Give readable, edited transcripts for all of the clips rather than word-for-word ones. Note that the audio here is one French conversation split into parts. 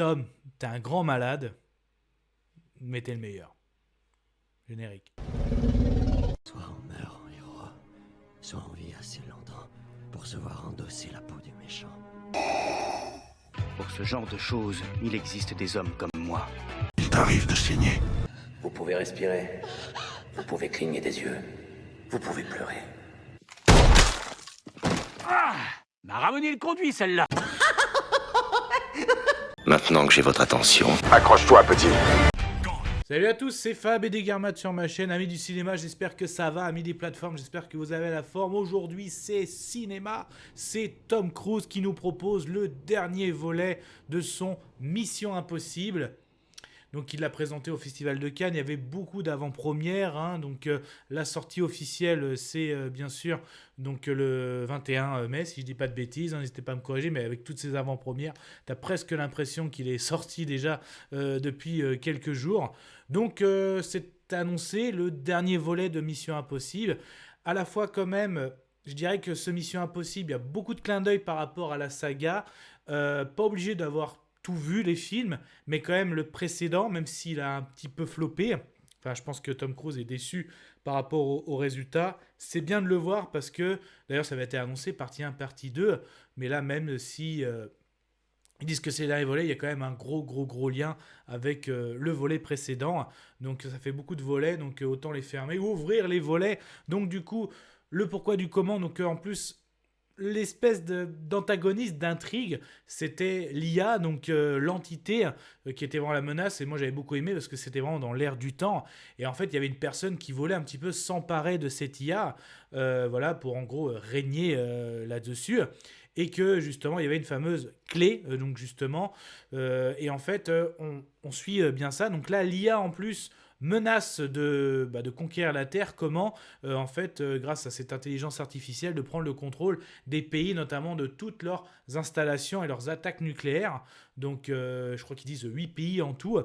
Tom, t'es un grand malade, mais t'es le meilleur. Générique. Soit on meurt en héros, soit on vit assez longtemps pour se voir endosser la peau du méchant. Pour ce genre de choses, il existe des hommes comme moi. Il t'arrive de saigner. Vous pouvez respirer, vous pouvez cligner des yeux, vous pouvez pleurer. Ah, m'a ramené le conduit, celle-là. Maintenant que j'ai votre attention, Accroche-toi, petit. Salut à tous, c'est Fab et des Guermates sur ma chaîne. Amis du cinéma, j'espère que ça va. Amis des plateformes, j'espère que vous avez la forme. Aujourd'hui, c'est cinéma. C'est Tom Cruise qui nous propose le dernier volet de son Mission Impossible. Donc, il l'a présenté au Festival de Cannes. Il y avait beaucoup d'avant-premières. Donc, la sortie officielle, c'est bien sûr donc, le 21 mai, si je ne dis pas de bêtises. N'hésitez pas à me corriger, mais avec toutes ces avant-premières, tu as presque l'impression qu'il est sorti déjà depuis quelques jours. Donc, c'est annoncé le dernier volet de Mission Impossible. À la fois, quand même, je dirais que ce Mission Impossible, il y a beaucoup de clins d'œil par rapport à la saga. Pas obligé d'avoir tout vu les films, mais quand même le précédent, même s'il a un petit peu floppé, enfin je pense que Tom Cruise est déçu par rapport au résultat, c'est bien de le voir parce que, d'ailleurs ça avait été annoncé partie 1, partie 2, mais là même si ils disent que c'est le dernier volet, il y a quand même un gros lien avec le volet précédent, donc ça fait beaucoup de volets, donc autant les fermer ou ouvrir les volets, donc du coup le pourquoi du comment, donc en plus l'espèce d'antagoniste, d'intrigue, c'était l'IA, donc l'entité qui était vraiment la menace. Et moi, j'avais beaucoup aimé parce que c'était vraiment dans l'air du temps. Et en fait, il y avait une personne qui voulait un petit peu s'emparer de cette IA, voilà, pour en gros régner là-dessus. Et que justement, il y avait une fameuse clé, donc justement. Et en fait, on suit bien ça. Donc là, l'IA en plus menace de conquérir la Terre. Comment en fait, grâce à cette intelligence artificielle, de prendre le contrôle des pays, notamment de toutes leurs installations et leurs attaques nucléaires. Donc, je crois qu'ils disent 8 pays en tout.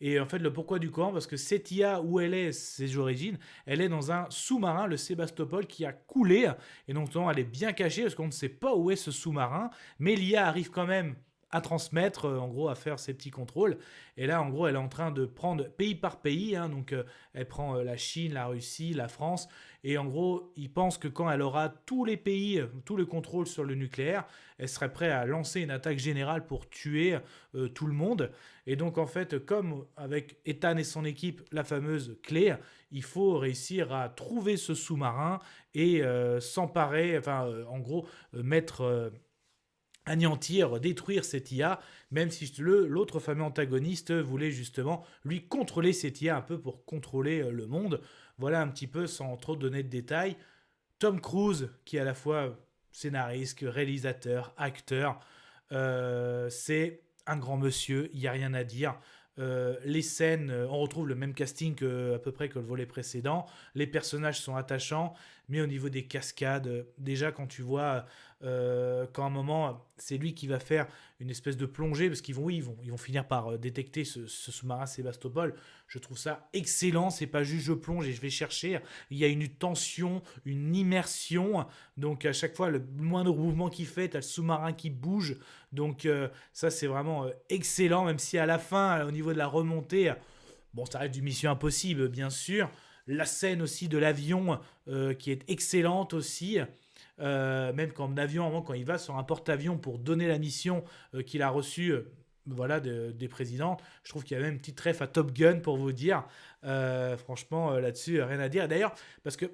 Et en fait, le pourquoi du comment, parce que cette IA, où elle est, ses origines, elle est dans un sous-marin, le Sébastopol, qui a coulé. Et donc, elle est bien cachée, parce qu'on ne sait pas où est ce sous-marin. Mais l'IA arrive quand même à transmettre, en gros, à faire ses petits contrôles. Et là, en gros, elle est en train de prendre pays par pays. Donc, elle prend la Chine, la Russie, la France. Et en gros, ils pensent que quand elle aura tous les pays, tout le contrôle sur le nucléaire, elle serait prête à lancer une attaque générale pour tuer tout le monde. Et donc, en fait, comme avec Ethan et son équipe, la fameuse clé, il faut réussir à trouver ce sous-marin et s'emparer, enfin, en gros, mettre... anéantir, détruire cette IA, même si l'autre fameux antagoniste voulait justement lui contrôler cette IA un peu pour contrôler le monde. Voilà un petit peu, sans trop donner de détails, Tom Cruise, qui est à la fois scénariste, réalisateur, acteur, c'est un grand monsieur, il n'y a rien à dire. Les scènes, on retrouve le même casting à peu près que le volet précédent. Les personnages sont attachants, mais au niveau des cascades, déjà quand tu vois qu'à un moment, c'est lui qui va faire une espèce de plongée, parce qu'ils vont finir par détecter ce sous-marin Sébastopol. Je trouve ça excellent, c'est pas juste je plonge et je vais chercher. Il y a une tension, une immersion. Donc à chaque fois, le moindre mouvement qu'il fait, tu as le sous-marin qui bouge. Donc ça, c'est vraiment excellent, même si à la fin, au niveau de la remontée, bon, ça reste du Mission Impossible, bien sûr. La scène aussi de l'avion qui est excellente aussi. Même qu'en avion, quand il va sur un porte-avions pour donner la mission qu'il a reçue voilà, des présidents, je trouve qu'il y a même une petite ref à Top Gun pour vous dire. Franchement, là-dessus, rien à dire. D'ailleurs, parce que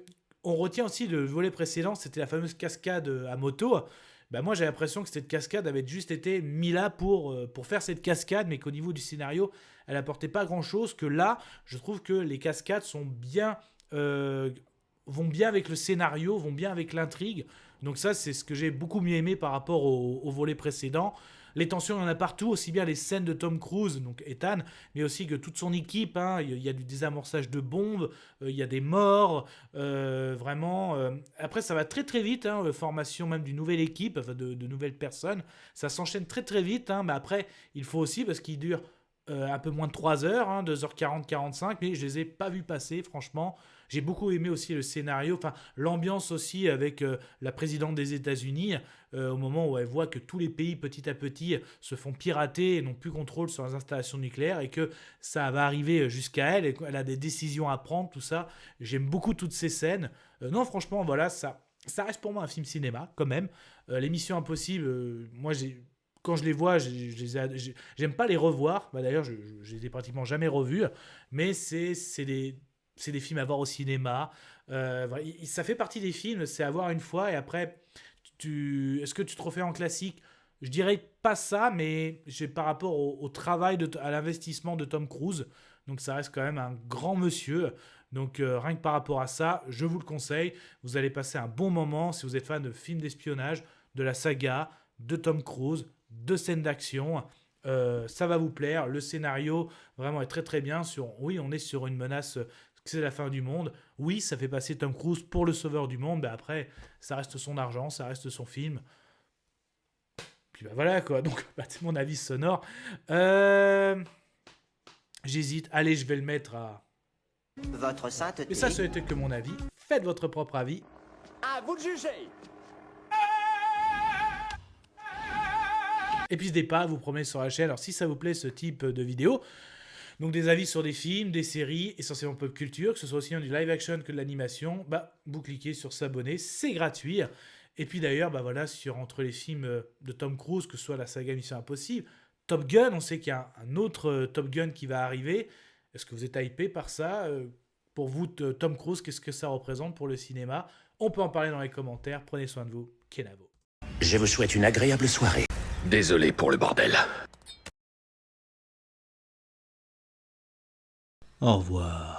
on retient aussi le volet précédent, c'était la fameuse cascade à moto. Bah moi, j'ai l'impression que cette cascade avait juste été mise là pour faire cette cascade, mais qu'au niveau du scénario, elle apportait pas grand-chose. Que là, je trouve que les cascades sont bien... vont bien avec le scénario, vont bien avec l'intrigue. Donc ça, c'est ce que j'ai beaucoup mieux aimé par rapport au volet précédent. Les tensions, il y en a partout, aussi bien les scènes de Tom Cruise, donc Ethan, mais aussi que toute son équipe. Il y a du désamorçage de bombes, il y a des morts, vraiment. Après, ça va très très vite, formation même d'une nouvelle équipe, enfin de nouvelles personnes. Ça s'enchaîne très très vite, mais après, il faut aussi, parce qu'il dure un peu moins de 3 heures, hein, 2h40, 45, mais je les ai pas vus passer, franchement. J'ai beaucoup aimé aussi le scénario, enfin l'ambiance aussi avec la présidente des États-Unis, au moment où elle voit que tous les pays petit à petit se font pirater et n'ont plus contrôle sur les installations nucléaires et que ça va arriver jusqu'à elle et qu'elle a des décisions à prendre, tout ça. J'aime beaucoup toutes ces scènes. Non, franchement, voilà, ça reste pour moi un film cinéma, quand même. Les Missions Impossibles, moi, quand je les vois, j'aime pas les revoir. Bah, d'ailleurs, je les ai pratiquement jamais revus. Mais c'est des films à voir au cinéma. Voilà, ça fait partie des films, c'est à voir une fois et après, est-ce que tu te refais en classique? Je dirais pas ça, mais par rapport au travail, à l'investissement de Tom Cruise. Donc ça reste quand même un grand monsieur. Donc rien que par rapport à ça, je vous le conseille. Vous allez passer un bon moment si vous êtes fan de films d'espionnage, de la saga, de Tom Cruise, de scènes d'action. Ça va vous plaire. Le scénario vraiment est très très bien. Oui, on est sur une menace, que c'est la fin du monde. Oui, ça fait passer Tom Cruise pour le sauveur du monde. Mais après, ça reste son argent, ça reste son film. Puis bah voilà quoi. Donc c'est mon avis sonore. J'hésite. Allez, je vais le mettre à... Votre sainteté. Mais ça n'était que mon avis. Faites votre propre avis. À vous de juger. Et puis n'hésitez pas à vous promener sur la chaîne. Alors si ça vous plaît ce type de vidéo, donc des avis sur des films, des séries, essentiellement pop culture, que ce soit aussi du live action que de l'animation, bah vous cliquez sur s'abonner, c'est gratuit. Et puis d'ailleurs, bah voilà, entre les films de Tom Cruise, que ce soit la saga Mission Impossible, Top Gun, on sait qu'il y a un autre Top Gun qui va arriver. Est-ce que vous êtes hypé par ça? Pour vous, Tom Cruise, qu'est-ce que ça représente pour le cinéma? On peut en parler dans les commentaires. Prenez soin de vous. Kenavo. Je vous souhaite une agréable soirée. Désolé pour le bordel. Au revoir.